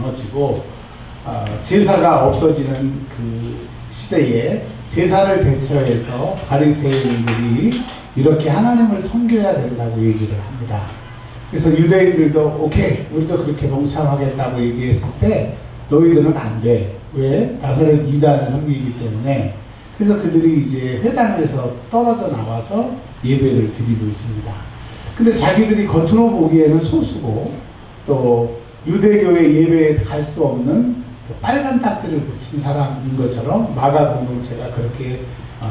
무너지고 제사가 없어지는 그 시대에 제사를 대처해서 바리새인들이 이렇게 하나님을 섬겨야 된다고 얘기를 합니다. 그래서 유대인들도 오케이 우리도 그렇게 동참하겠다고 얘기했을 때 너희들은 안 돼. 왜? 나사렛 이단을 섬기기 때문에. 그래서 그들이 이제 회당에서 떨어져 나와서 예배를 드리고 있습니다. 근데 자기들이 겉으로 보기에는 소수고 또 유대교의 예배에 갈 수 없는 빨간 딱지를 붙인 사람인 것처럼 마가 공동체가 그렇게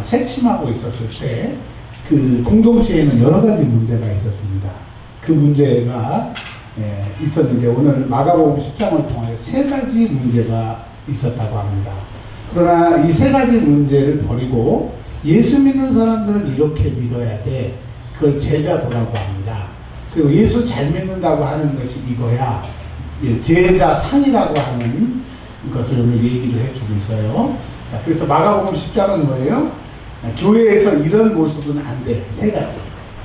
새침하고 있었을 때 그 공동체에는 여러 가지 문제가 있었습니다. 그 문제가 있었는데 오늘 마가복음 10장을 통하여 세 가지 문제가 있었다고 합니다. 그러나 이 세 가지 문제를 버리고 예수 믿는 사람들은 이렇게 믿어야 돼. 그걸 제자도라고 합니다. 그리고 예수 잘 믿는다고 하는 것이 이거야. 제자상이라고 하는 것을 오늘 얘기를 해주고 있어요. 자, 그래서 마가복음 10장은 뭐예요? 교회에서 이런 모습은 안 돼. 세 가지.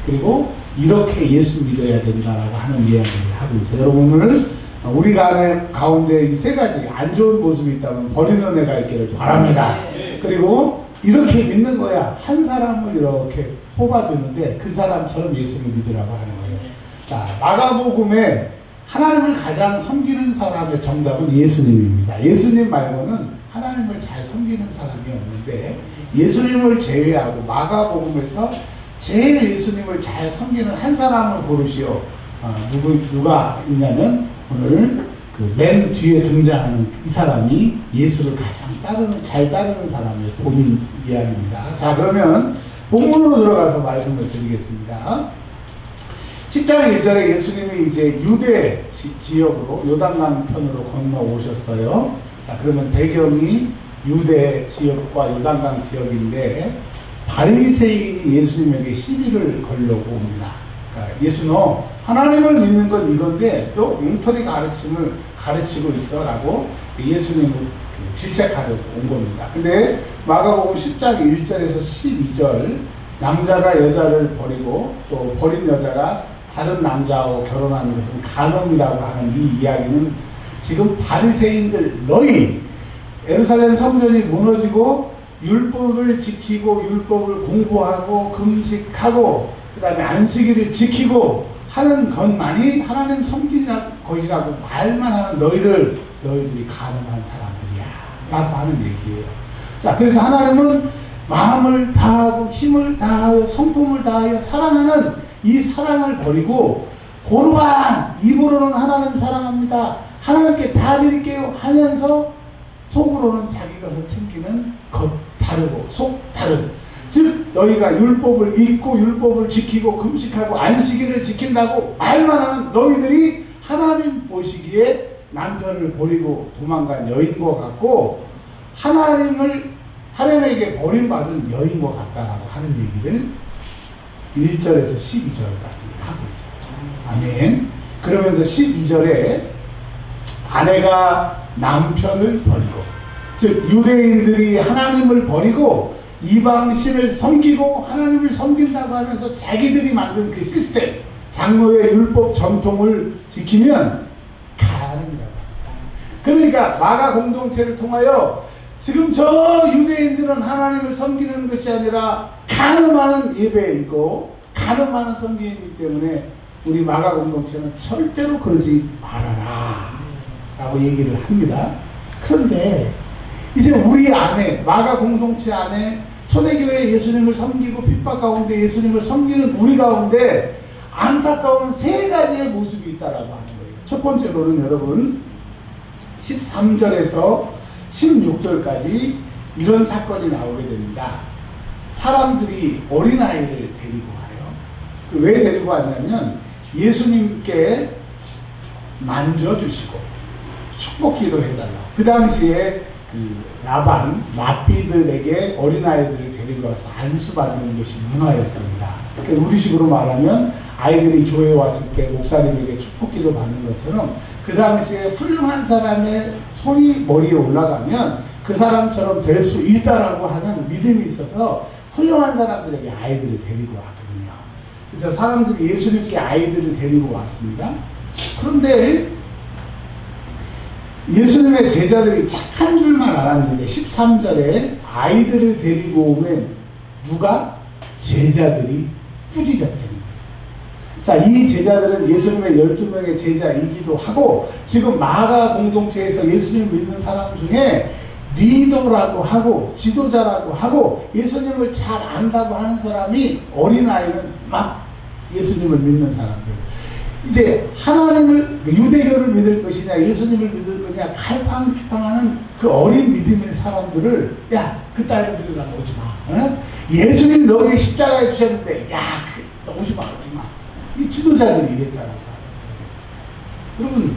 그리고 이렇게 예수 믿어야 된다라고 하는 이야기를 하고 있어요. 여러분 오늘 우리 가운데 이 세 가지 안 좋은 모습이 있다면 버리는 애가 있기를 바랍니다. 그리고 이렇게 믿는 거야. 한 사람을 이렇게 뽑아두는데 그 사람처럼 예수를 믿으라고 하는 거예요. 자, 마가복음에 하나님을 가장 섬기는 사람의 정답은 예수님입니다. 예수님 말고는 하나님을 잘 섬기는 사람이 없는데 예수님을 제외하고 마가복음에서 제일 예수님을 잘 섬기는 한 사람을 고르시오. 누가 있냐면 오늘 그 맨 뒤에 등장하는 이 사람이 예수를 가장 잘 따르는 사람의 본인 이야기입니다. 자, 그러면 본문으로 들어가서 말씀을 드리겠습니다. 10장 1절에 예수님이 이제 유대 지역으로 요단강 편으로 건너오셨어요. 자, 그러면 배경이 유대 지역과 요단강 지역인데 바리새인이 예수님에게 시비를 걸려고 옵니다. 그러니까 예수 너 하나님을 믿는 건 이건데 또 엉터리 가르침을 가르치고 있어 라고 예수님을 질책하려고 온 겁니다. 근데 마가복음 10장 1절에서 12절 남자가 여자를 버리고 또 버린 여자가 다른 남자하고 결혼하는 것은 간음이라고 하는 이 이야기는 지금 바리새인들 너희 예루살렘 성전이 무너지고 율법을 지키고 율법을 공부하고 금식하고 그 다음에 안식일을 지키고 하는 것만이 하나님 섬기는 것이라고 말만 하는 너희들이 간음한 사람들이야 라고 하는 얘기예요. 자, 그래서 하나님은 마음을 다하고 힘을 다하여 성품을 다하여 사랑하는 이 사랑을 버리고 고루한 입으로는 하나님 사랑합니다. 하나님께 다 드릴게요 하면서 속으로는 자기 것을 챙기는 겉 다르고 속 다른, 즉 너희가 율법을 읽고 율법을 지키고 금식하고 안식일을 지킨다고 말만 하는 너희들이 하나님 보시기에 남편을 버리고 도망간 여인과 같고 하나님에게 버림받은 여인과 같다라고 하는 얘기를 1절에서 12절까지 하고 있어요. 아멘. 그러면서 12절에 아내가 남편을 버리고, 즉 유대인들이 하나님을 버리고 이방신을 섬기고 하나님을 섬긴다고 하면서 자기들이 만든 그 시스템, 장로의 율법 전통을 지키면 가능이라고 합니다. 그러니까 마가 공동체를 통하여 지금 저 유대인들은 하나님을 섬기는 것이 아니라 간음하는 예배이고 간음하는 섬기이기 때문에 우리 마가 공동체는 절대로 그러지 말아라 라고 얘기를 합니다. 그런데 이제 우리 안에 마가 공동체 안에 초대교회 예수님을 섬기고 핍박 가운데 예수님을 섬기는 우리 가운데 안타까운 세 가지의 모습이 있다라고 하는 거예요. 첫 번째로는 여러분 13절에서 16절까지 이런 사건이 나오게 됩니다. 사람들이 어린아이를 데리고 와요. 왜 데리고 왔냐면 예수님께 만져주시고 축복기도 해달라. 그 당시에 그 랍비들에게 어린아이들을 데리고 와서 안수받는 것이 문화였습니다. 그러니까 우리식으로 말하면 아이들이 교회에 왔을 때 목사님에게 축복기도 받는 것처럼 그 당시에 훌륭한 사람의 손이 머리에 올라가면 그 사람처럼 될 수 있다라고 하는 믿음이 있어서 훌륭한 사람들에게 아이들을 데리고 왔거든요. 그래서 사람들이 예수님께 아이들을 데리고 왔습니다. 그런데 예수님의 제자들이 착한 줄만 알았는데 13절에 아이들을 데리고 오면 누가? 제자들이 꾸짖었다는 거예요. 자, 이 제자들은 예수님의 12명의 제자이기도 하고 지금 마가 공동체에서 예수님을 믿는 사람 중에 리더라고 하고 지도자라고 하고 예수님을 잘 안다고 하는 사람이 어린아이는 막 예수님을 믿는 사람들. 이제 하나님을 유대교를 믿을 것이냐 예수님을 믿을 거냐 갈팡질팡하는 그 어린 믿음의 사람들을 야 그 딸을 믿으라고 오지 마. 어? 예수님 너에게 십자가에 주셨는데 야 오지 마 오지 마. 이 지도자들이 이랬다는 거예요. 여러분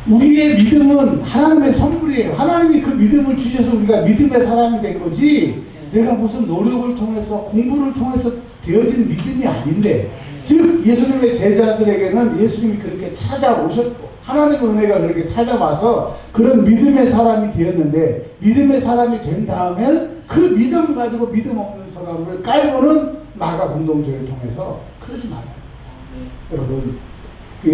우리의 믿음은 하나님의 선물이에요. 하나님이 그 믿음을 주셔서 우리가 믿음의 사람이 된 거지 내가 무슨 노력을 통해서 공부를 통해서 되어진 믿음이 아닌데 즉 예수님의 제자들에게는 예수님이 그렇게 찾아오셨고 하나님의 은혜가 그렇게 찾아와서 그런 믿음의 사람이 되었는데 믿음의 사람이 된 다음에 그 믿음 가지고 믿음 없는 사람을 깔고는 마가 공동체를 통해서 그러지 말아요. 여러분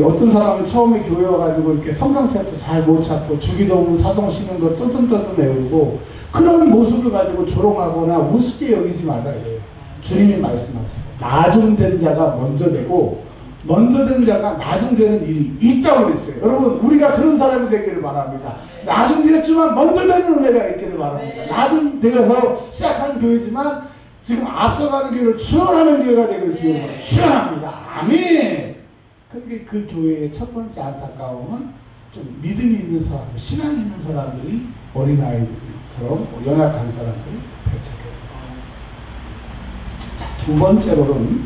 어떤 사람은 처음에 교회 와가지고 이렇게 성경책도 잘 못 찾고 주기도문 사도신경도 떠듬떠듬 외우고 그런 모습을 가지고 조롱하거나 우습게 여기지 말아야 돼요. 주님이 말씀하세요. 나중된 자가 먼저 되고 먼저 된 자가 나중되는 일이 있다고 그랬어요. 여러분 우리가 그런 사람이 되기를 바랍니다. 나중되었지만 먼저 되는 은혜가 있기를 바랍니다. 나중되어서 시작한 교회지만 지금 앞서가는 교회를 추월하는 교회가 되기를 주님으로 바랍니다. 추월합니다. 아멘. 그러니까 그 교회의 첫 번째 안타까움은 좀 믿음이 있는 사람, 신앙이 있는 사람들이 어린아이들처럼 연약한 사람들을 배척해요. 자, 두 번째로는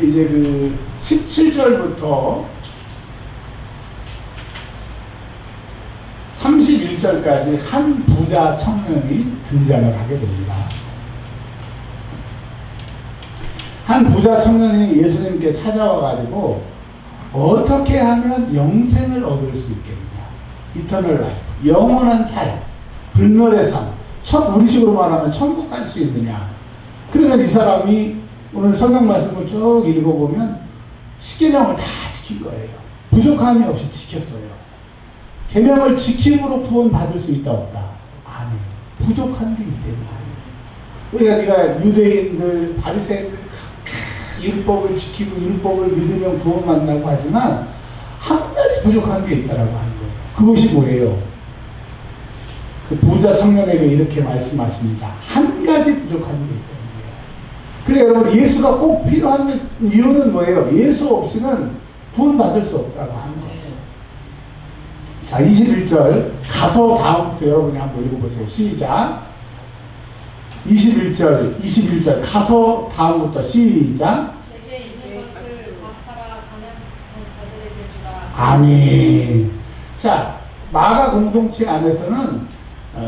이제 그 17절부터 31절까지 한 부자 청년이 등장을 하게 됩니다. 한 부자 청년이 예수님께 찾아와가지고 어떻게 하면 영생을 얻을 수 있겠느냐. 이터널 라이프, 영원한 삶, 불멸의 삶, 우리식으로 말하면 천국 갈 수 있느냐. 그러면 이 사람이 오늘 성경 말씀을 쭉 읽어보면 십계명을 다 지킨 거예요. 부족함이 없이 지켰어요. 계명을 지킴으로 구원 받을 수 있다 없다? 아니에요. 부족한 게 있다는 거예요. 네가 유대인들, 바리새인들 율법을 지키고 율법을 믿으면 구원받는다고 하지만 한 가지 부족한 게 있다라고 하는 거예요. 그것이 뭐예요? 그 부자 청년에게 이렇게 말씀하십니다. 한 가지 부족한 게 있다는 거예요. 그래 여러분 예수가 꼭 필요한 이유는 뭐예요? 예수 없이는 구원받을 수 없다고 하는 거예요. 자 21절 가서 다음부터 여러분이 한번 읽어보세요. 시작. 21절 가서 다음부터 시작. 제게 있는 것을 다 팔아 가난한 자들에게 주라. 아멘. 자 마가 공동체 안에서는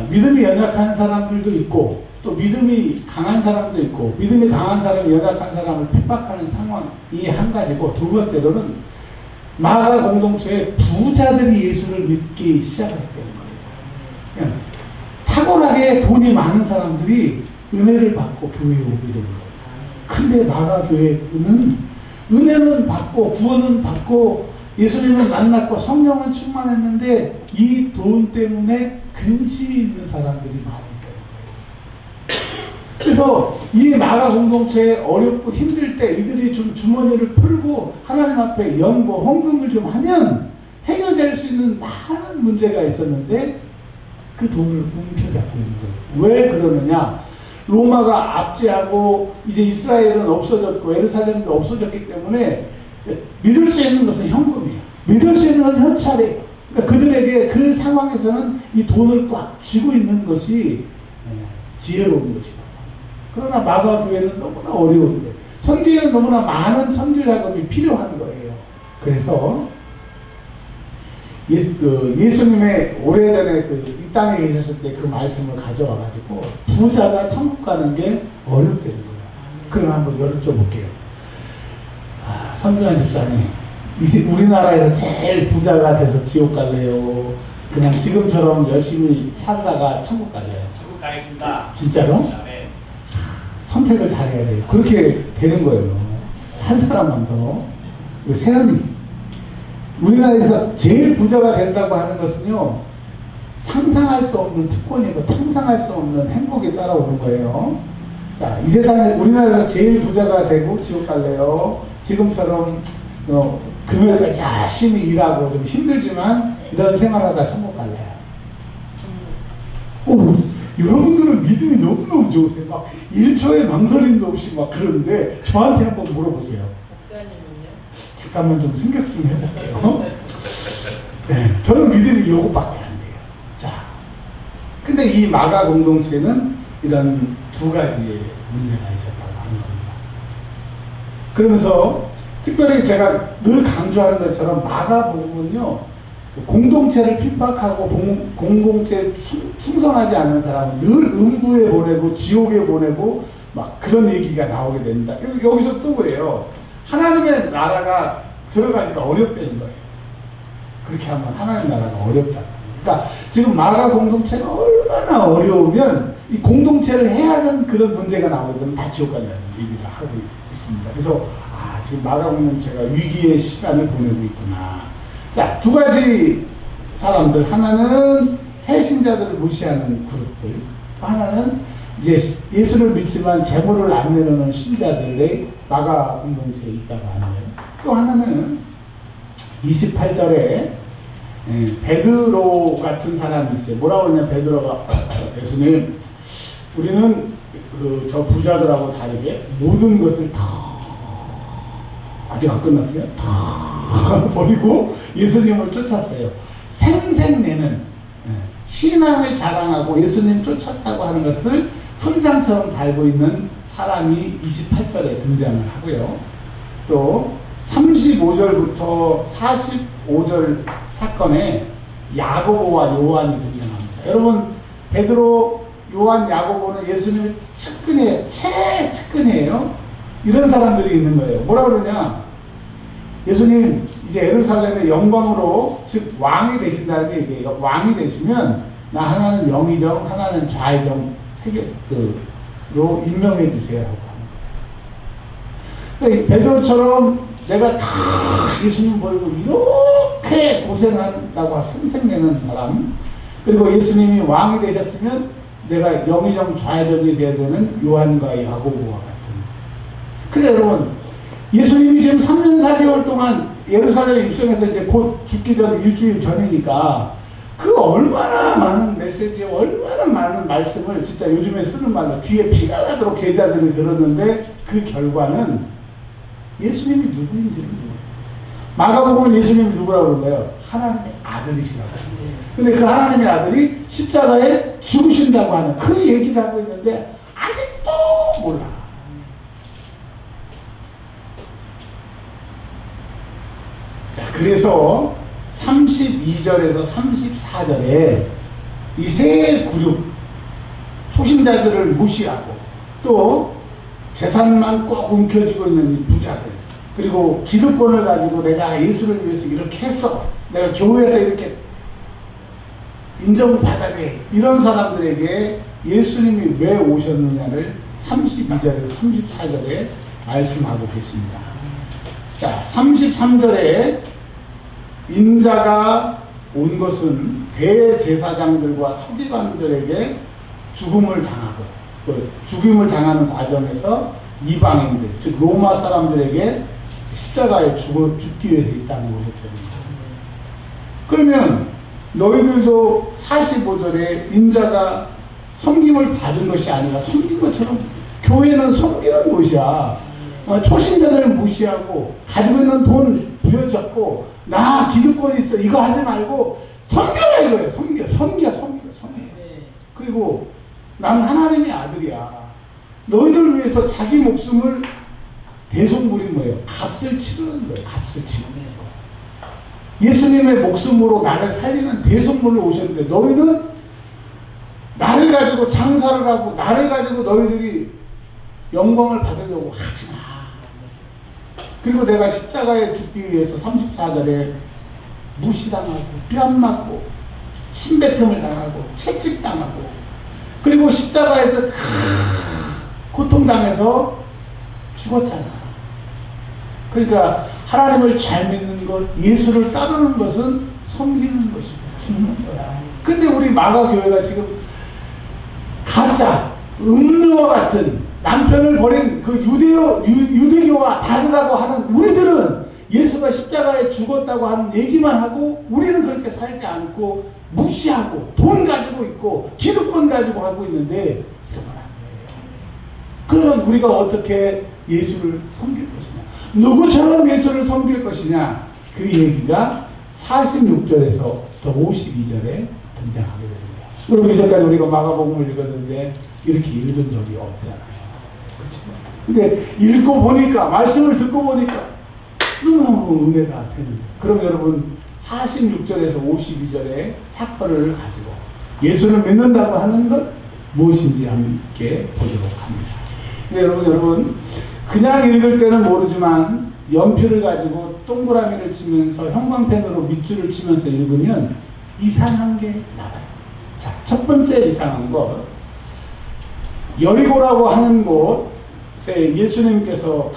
믿음이 연약한 사람들도 있고 또 믿음이 강한 사람도 있고 믿음이 강한 사람이 연약한 사람을 핍박하는 상황이 한 가지고 두 번째로는 마가 공동체에 부자들이 예수를 믿기 시작했다는 거예요. 탁월하게 돈이 많은 사람들이 은혜를 받고 교회에 오게 되는 거예요. 근데 마가 교회는 은혜는 받고 구원은 받고 예수님을 만났고 성령은 충만했는데 이 돈 때문에 근심이 있는 사람들이 많이 있다는 거예요. 그래서 이 마가 공동체에 어렵고 힘들 때 이들이 좀 주머니를 풀고 하나님 앞에 연고 헌금을 좀 하면 해결될 수 있는 많은 문제가 있었는데 그 돈을 움켜잡고 있는 거예요. 왜 그러느냐? 로마가 압제하고 이제 이스라엘은 없어졌고 예루살렘도 없어졌기 때문에 믿을 수 있는 것은 현금이에요. 믿을 수 있는 건 현찰이에요. 그러니까 그들에게 그 상황에서는 이 돈을 꽉 쥐고 있는 것이 지혜로운 것이고 그러나 마가 교회는 너무나 어려운 거예요. 선교에는 너무나 많은 선교 자금이 필요한 거예요. 그래서 예수님의 오래전에 이 땅에 계셨을 때 그 말씀을 가져와가지고 부자가 천국 가는 게 어렵게 된 거예요. 그럼 한번 여쭤볼게요. 선교한 집사님, 우리나라에서 제일 부자가 돼서 지옥 갈래요? 그냥 지금처럼 열심히 살다가 천국 갈래요? 천국 가겠습니다. 진짜로? 네. 선택을 잘해야 돼요. 그렇게 되는 거예요. 한 사람만 더. 세연이. 우리나라에서 제일 부자가 된다고 하는 것은요, 상상할 수 없는 특권이고 상상할 수 없는 행복이 따라오는 거예요. 자, 이 세상에 우리나라에서 제일 부자가 되고 지옥 갈래요. 지금처럼 금요일까지 열심히 일하고 좀 힘들지만 이런 생활하다 천국 갈래요. 여러분들은 믿음이 너무너무 좋으세요. 막 1초의 망설임도 없이 막 그러는데 저한테 한번 물어보세요. 목사님은요? 잠깐만 좀 생각 좀 해볼게요. 네, 저는 믿음이 요것밖에 안 돼요. 자, 근데 이 마가 공동체는 이런 두 가지의 문제가 있었다고 하는 겁니다. 그러면서 특별히 제가 늘 강조하는 것처럼 마가복음은요, 공동체를 핍박하고 공동체에 충성하지 않는 사람은 늘 음부에 보내고 지옥에 보내고 막 그런 얘기가 나오게 됩니다. 여기서 또 그래요. 하나님의 나라가 들어가니까 어렵다는 거예요. 그렇게 하면 하나님의 나라가 어렵다. 그러니까 지금 마가 공동체가 얼마나 어려우면 이 공동체를 해야 하는 그런 문제가 나오게 되면 다 지옥 간다는 얘기를 하고 있습니다. 그래서 지금 마가 공동체가 위기의 시간을 보내고 있구나. 자, 두 가지 사람들. 하나는 새신자들을 무시하는 그룹들. 또 하나는 이제 예수를 믿지만 재물을 안 내놓는 신자들의 마가 공동체에 있다고 하는 거예요. 또 하나는 28절에 베드로 같은 사람이 있어요. 뭐라고 그러냐, 베드로가 예수님, 우리는 저 부자들하고 다르게 모든 것을 다 아직 안 끝났어요. 다 버리고 예수님을 쫓았어요. 생생내는 신앙을 자랑하고 예수님 쫓았다고 하는 것을 훈장처럼 달고 있는 사람이 28절에 등장을 하고요. 또 35절부터 45절 사건에 야고보와 요한이 등장합니다. 여러분, 베드로, 요한, 야고보는 예수님의 측근이에요. 최측근이에요. 이런 사람들이 있는 거예요. 뭐라 그러냐? 예수님 이제 예루살렘의 영광으로, 즉 왕이 되신다는 얘기예요. 왕이 되시면 나 하나는 영의정, 하나는 좌의정 세 개로 임명해 주세요. 그러니까 베드로처럼 내가 다 예수님 보이고 이렇게 고생한다고 생색내는 사람, 그리고 예수님이 왕이 되셨으면 내가 영의정 좌의정이 되어야 되는 요한과 야고보와 같은. 그래 여러분, 예수님이 지금 3년 4개월 동안 예루살렘에 입성해서 이제 곧 죽기 전 일주일 전이니까 그 얼마나 많은 메시지, 얼마나 많은 말씀을 진짜 요즘에 쓰는 말로 귀에 피가 나도록 제자들이 들었는데 그 결과는 예수님이 누구인지를 모르요. 마가복음은 예수님이 누구라고 그러나요? 하나님의 아들이시라고. 근데 그 하나님의 아들이 십자가에 죽으신다고 하는 그 얘기를 하고 있는데 아직도 몰라. 자, 그래서 32절에서 34절에 이 세 그룹, 초신자들을 무시하고 또 재산만 꼭 움켜쥐고 있는 이 부자들, 그리고 기득권을 가지고 내가 예수를 위해서 이렇게 했어, 내가 교회에서 이렇게 인정받아야 돼, 이런 사람들에게 예수님이 왜 오셨느냐를 32절에서 34절에 말씀하고 계십니다. 자, 33절에 인자가 온 것은 대제사장들과 서기관들에게 죽음을 당하고, 죽임을 당하는 과정에서 이방인들, 즉 로마 사람들에게 십자가에 죽기 위해서 이 땅에 오셨거든요. 그러면 너희들도 45절에 인자가 섬김을 받은 것이 아니라 섬긴 것처럼, 교회는 섬기는 곳이야. 초신자들을 무시하고 가지고 있는 돈 부여잡고 나 기득권이 있어 이거 하지 말고 섬겨라 이거예요. 섬겨. 그리고 난 하나님의 아들이야. 너희들 위해서 자기 목숨을 대속물이 뭐예요? 값을 치르는 거예요. 값을 치르는 거예요. 예수님의 목숨으로 나를 살리는 대속물로 오셨는데 너희는 나를 가지고 장사를 하고 나를 가지고 너희들이 영광을 받으려고 하지 마. 그리고 내가 십자가에 죽기 위해서 34절에 무시당하고 뺨 맞고 침뱉음을 당하고 채찍당하고 그리고 십자가에서 고통당해서 죽었잖아. 그러니까 하나님을 잘 믿는 것, 예수를 따르는 것은 섬기는 것이고 죽는 거야. 근데 우리 마가교회가 지금 가짜, 음료와 같은 남편을 버린 그 유대교와 다르다고 하는 우리들은 예수가 십자가에 죽었다고 하는 얘기만 하고 우리는 그렇게 살지 않고 무시하고 돈 가지고 있고 기득권 가지고 하고 있는데 이러면 안 돼요. 그러면 우리가 어떻게 예수를 섬길 것이냐? 누구처럼 예수를 섬길 것이냐? 그 얘기가 46절에서 52절에 등장하게 됩니다. 여러분 이전까지 우리가 마가복음을 읽었는데 이렇게 읽은 적이 없잖아요. 그렇죠? 근데 읽고 보니까 말씀을 듣고 보니까 너무너무 은혜가 되는 거예요. 그럼 여러분 46절에서 52절의 사건을 가지고 예수를 믿는다고 하는 것 무엇인지 함께 보도록 합니다. 근데 여러분 그냥 읽을 때는 모르지만 연필을 가지고 동그라미를 치면서 형광펜으로 밑줄을 치면서 읽으면 이상한 게 나와요. 자, 첫 번째 이상한 것, 여리고라고 하는 곳에 예수님께서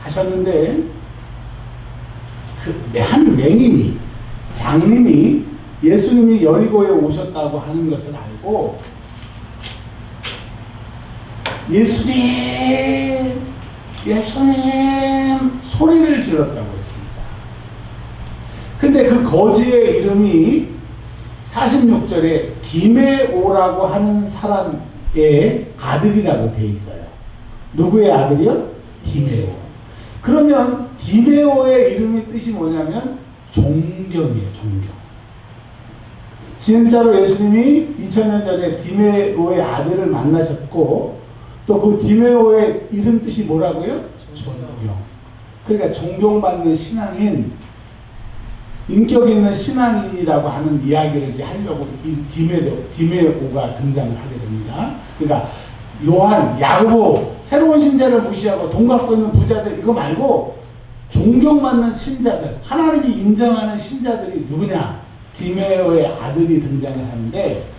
가셨는데 한 맹인이, 장님이 예수님이 여리고에 오셨다고 하는 것을 알고 예수님 소리를 질렀다고 했습니다. 근데 그 거지의 이름이 46절에 디메오라고 하는 사람의 아들이라고 돼 있어요. 누구의 아들이요? 디메오. 그러면 디메오의 이름의 뜻이 뭐냐면 존경이에요. 존경. 진짜로 예수님이 2000년 전에 디메오의 아들을 만나셨고 또 그 디메오의 이름 뜻이 뭐라고요? 존경. 그러니까 존경받는 신앙인, 인격 있는 신앙인이라고 하는 이야기를 이제 하려고 이 디메오가 등장을 하게 됩니다. 그러니까 요한, 야고보, 새로운 신자를 무시하고 돈 갖고 있는 부자들 이거 말고 존경받는 신자들, 하나님이 인정하는 신자들이 누구냐? 디메오의 아들이 등장을 하는데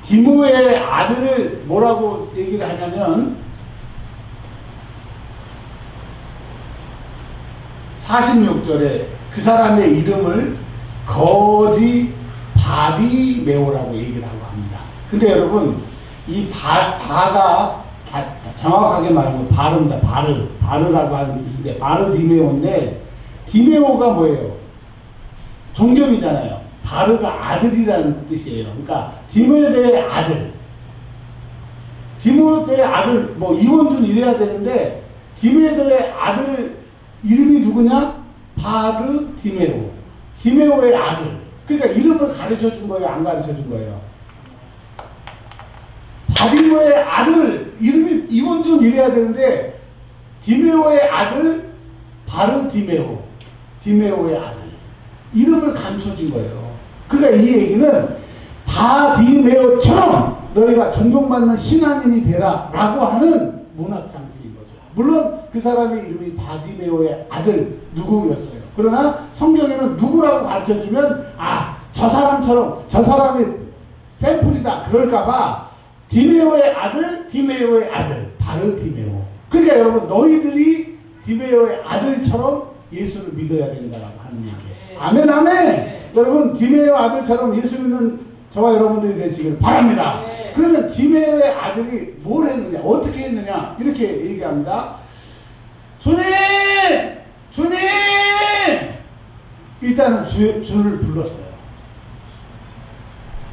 디메오의 아들을 뭐라고 얘기를 하냐면 46절에 그 사람의 이름을 거지 바디메오라고 얘기를 하고 합니다. 근데 여러분 이 바가 정확하게 말하면 바르입니다. 바르라고 하는 뜻인데 바르디메오인데 디메오가 뭐예요? 존경이잖아요. 바르가 아들이라는 뜻이에요. 그러니까 디모데의 아들. 디모데의 아들 뭐 이원준 이래야 되는데 디모데의 아들 이름이 누구냐? 바르디메오. 디메오의 아들. 그러니까 이름을 가르쳐 준 거예요? 안 가르쳐 준 거예요? 바디모의 아들 이름이 이원준 이래야 되는데 디메오의 아들 바르디메오. 디메오의 아들. 이름을 감춰준 거예요. 그러니까 이 얘기는 바디메오처럼 너희가 존경받는 신앙인이 되라 라고 하는 문학장식인 거죠. 물론 그 사람의 이름이 바디메오의 아들 누구였어요. 그러나 성경에는 누구라고 가르쳐주면 저 사람처럼 저 사람이 샘플이다 그럴까봐 디메오의 아들 바르디메오. 그러니까 여러분 너희들이 디메오의 아들처럼 예수를 믿어야 된다라고 하는 얘기예요. 아멘 아멘. 여러분 디메오 아들처럼 예수 믿는 저와 여러분들이 되시길 바랍니다. 그러면 디메오의 아들이 뭘 했느냐, 어떻게 했느냐 이렇게 얘기합니다. 주님 일단은 주를 불렀어요.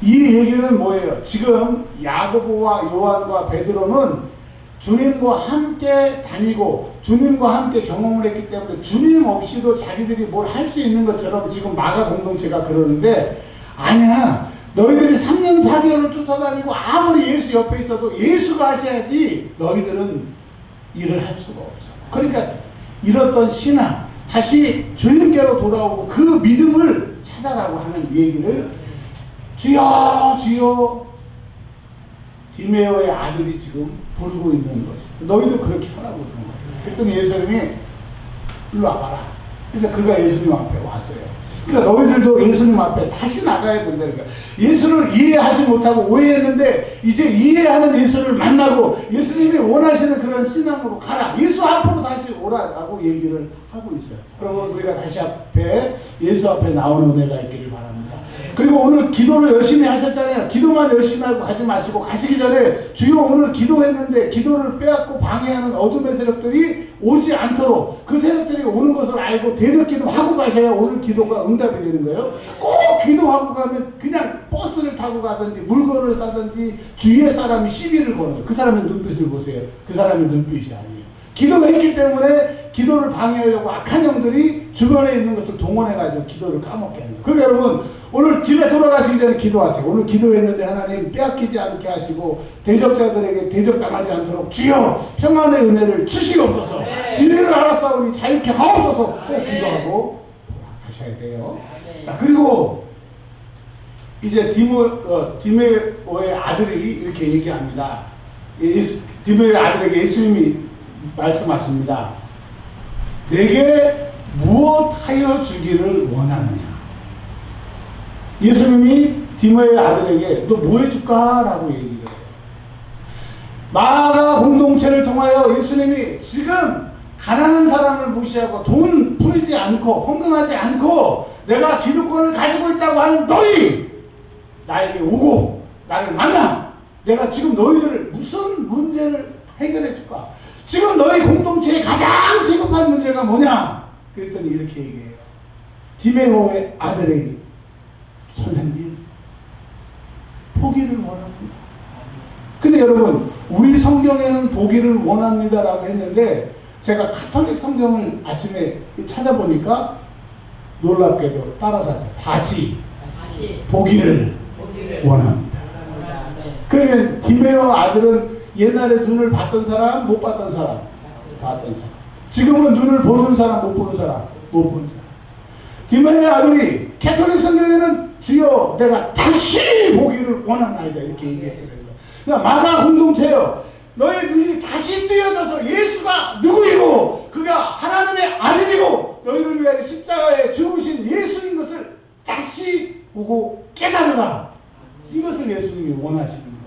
이 얘기는 뭐예요? 지금 야고보와 요한과 베드로는 주님과 함께 다니고 주님과 함께 경험을 했기 때문에 주님 없이도 자기들이 뭘 할 수 있는 것처럼 지금 마가 공동체가 그러는데 아니야. 너희들이 3년 4개월을 쫓아다니고 아무리 예수 옆에 있어도 예수가 하셔야지 너희들은 일을 할 수가 없어. 그러니까 잃었던 신앙 다시 주님께로 돌아오고 그 믿음을 찾아라고 하는 얘기를 주여 디메오의 아들이 지금 부르고 있는 것이. 너희도 그렇게 하라고 그러는 거예요. 그랬더니 예수님이 일로 와봐라. 그래서 그가 예수님 앞에 왔어요. 그러니까 너희들도 예수님 앞에 다시 나가야 된다니까. 예수를 이해하지 못하고 오해했는데 이제 이해하는 예수를 만나고 예수님이 원하시는 그런 신앙으로 가라. 예수 앞으로 다시 오라라고 얘기를 하고 있어요. 여러분 우리가 다시 앞에 예수 앞에 나오는 은혜가 있기를 바랍니다. 그리고 오늘 기도를 열심히 하셨잖아요. 기도만 열심히 하고 가지 마시고 가시기 전에 주여 오늘 기도했는데 기도를 빼앗고 방해하는 어둠의 세력들이 오지 않도록 그 세력들이 오는 것을 알고 대적기도 하고 가셔야 오늘 기도가 응답이 되는 거예요. 꼭 기도하고 가면 그냥 버스를 타고 가든지 물건을 사든지 주위의 사람이 시비를 거는 거예요. 그 사람의 눈빛을 보세요. 그 사람의 눈빛이 아니에요. 기도가 있기 때문에 기도를 방해하려고 악한 영들이 주변에 있는 것을 동원해가지고 기도를 까먹게 하는 거예요. 그러니까 여러분 오늘 집에 돌아가시기 전에 기도하세요. 오늘 기도했는데 하나님 빼앗기지 않게 하시고 대적자들에게 대적당하지 않도록 주여 평안의 은혜를 주시옵소서. 진리를 알았사오니 자유케 하옵소서. 꼭 기도하고 돌아가셔야 돼요. 자 그리고 이제 디메오의 아들이 이렇게 얘기합니다. 디메오의 아들에게 예수님이 말씀하십니다. 내게 무엇하여 주기를 원하느냐. 예수님이 디모의 아들에게 너 뭐 해줄까? 라고 얘기를 해요. 마가 공동체를 통하여 예수님이 지금 가난한 사람을 무시하고 돈 풀지 않고 헌금하지 않고 내가 기득권을 가지고 있다고 하는 너희 나에게 오고 나를 만나. 내가 지금 너희들을 무슨 문제를 해결해 줄까? 지금 너희 공동체의 가장 시급한 문제가 뭐냐? 그랬더니 이렇게 얘기해요. 디메오의 아들의 선생님, 포기를 원합니다. 근데 여러분, 우리 성경에는 보기를 원합니다라고 했는데 제가 카톨릭 성경을 아침에 찾아보니까 놀랍게도 따라서 다시 보기를 원합니다. 그러면 디메오 아들은 옛날에 눈을 봤던 사람, 못 봤던 사람, 봤던 사람. 지금은 눈을 보는 사람, 못 보는 사람, 못 보는 사람. 디메오의 아들이 캐톨릭 성경에는 주여 내가 다시 보기를 원하나이다 이렇게 얘기했거든요. 그러니까 마가 공동체요. 너희 눈이 다시 뜨여져서 예수가 누구이고 그가 하나님의 아들이고 너희를 위하여 십자가에 죽으신 예수인 것을 다시 보고 깨달으라. 이것을 예수님이 원하시는 거예요.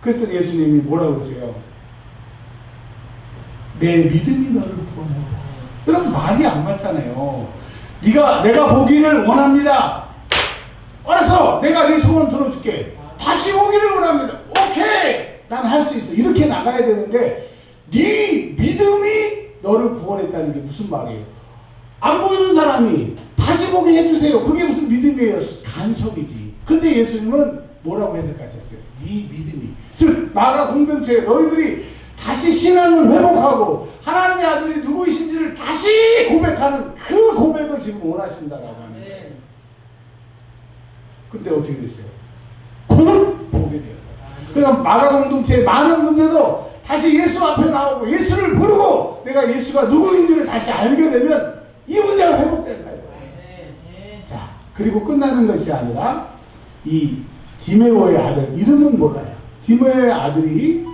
그랬더니 예수님이 뭐라고 그러세요? 내 믿음이 너를 구원한다. 여러분 말이 안 맞잖아요. 내가 보기를 원합니다. 알았어. 내가 네 소원 들어줄게. 다시 보기를 원합니다. 오케이. 난 할 수 있어. 이렇게 나가야 되는데 네 믿음이 너를 구원했다는 게 무슨 말이에요? 안 보이는 사람이 다시 보게 해주세요. 그게 무슨 믿음이에요? 간섭이지. 근데 예수님은 뭐라고 해석하셨어요? 네 믿음이. 즉 마가 공동체에 너희들이 다시 신앙을 회복하고 하나님의 아들이 누구이신지를 다시 고백하는 그 고백을 지금 원하신다라고 하는 거예요. 근데 어떻게 됐어요? 곧 보게 돼요. 그러니까 마가 공동체의 많은 분들도 다시 예수 앞에 나오고 예수를 부르고 내가 예수가 누구인지를 다시 알게 되면 이 문제가 회복된다. 자, 그리고 끝나는 것이 아니라 이 디메오의 아들, 이름은 몰라요. 디메오의 아들이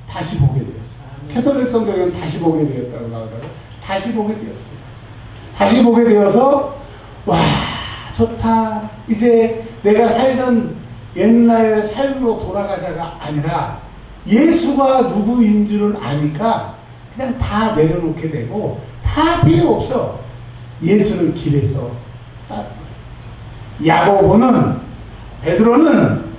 다시 보게 되었어요. 캐톨릭 성경에는 다시 보게 되었다고 나오더라고요. 다시 보게 되었어요. 다시 보게 되어서 와 좋다. 이제 내가 살던 옛날 삶으로 돌아가자가 아니라 예수가 누구인 줄을 아니까 그냥 다 내려놓게 되고 다 필요 없어. 예수를 길에서 따르는 거예요. 야고보는 베드로는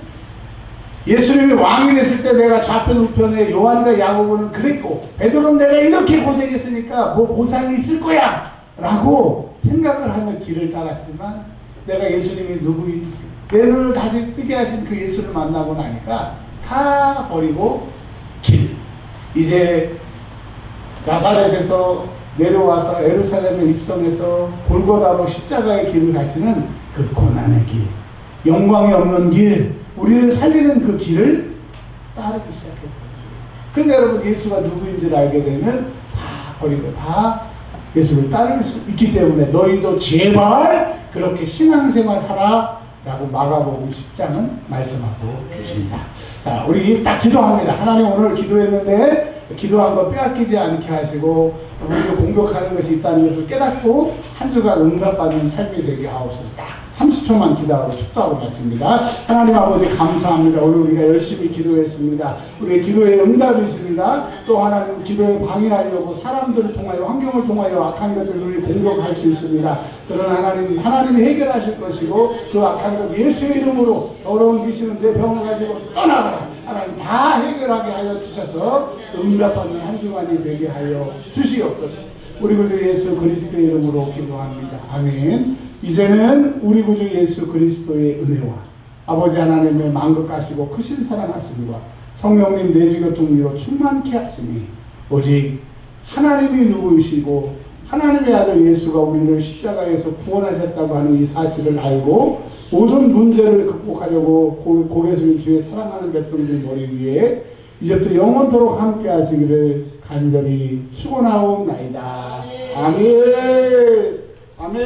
예수님이 왕이 됐을 때 내가 좌편 우편에 요한과 야고보는 그랬고 베드로는 내가 이렇게 고생했으니까 뭐 보상이 있을 거야 라고 생각을 하며 길을 따랐지만 내가 예수님이 누구인지 내 눈을 다시 뜨게 하신 그 예수를 만나고 나니까 다 버리고 길. 이제 나사렛에서 내려와서 예루살렘에 입성해서 골고다로 십자가의 길을 가시는 그 고난의 길, 영광이 없는 길, 우리를 살리는 그 길을 따르기 시작했던 거예요. 근데 여러분 예수가 누구인지를 알게 되면 다 버리고 다 예수를 따를 수 있기 때문에 너희도 제발 그렇게 신앙생활 하라 라고 마가복음 10장은 말씀하고 계십니다. 자, 우리 딱 기도합니다. 하나님 오늘 기도했는데 기도한 거 빼앗기지 않게 하시고 우리를 공격하는 것이 있다는 것을 깨닫고 한 주간 응답받는 삶이 되게 하옵소서. 딱 30초만 기도하고 축도하고 마칩니다. 하나님 아버지 감사합니다. 오늘 우리가 열심히 기도했습니다. 우리의 기도에 응답이 있습니다. 또 하나님 기도에 방해하려고 사람들을 통하여 환경을 통하여 악한 것들을 공격할 수 있습니다. 그러나 하나님이 해결하실 것이고 그 악한 것 예수의 이름으로 더러운 귀신은 내 병을 가지고 떠나가라. 하나님 다 해결하게 하여 주셔서 응답받는 한 주간이 되게 하여 주시옵소서. 우리 구주 예수 그리스도의 이름으로 기도합니다. 아멘. 이제는 우리 구주 예수 그리스도의 은혜와 아버지 하나님의 만극하시고 크신 사랑하심과 성령님 내주교 동리로 충만케 하시니 오직 하나님이 누구이시고 하나님의 아들 예수가 우리를 십자가에서 구원하셨다고 하는 이 사실을 알고 모든 문제를 극복하려고 고개 숙인 주의 사랑하는 백성들 머리 위에 이제부터 영원토록 함께 하시기를 간절히 축원하옵나이다. 아멘. 아멘.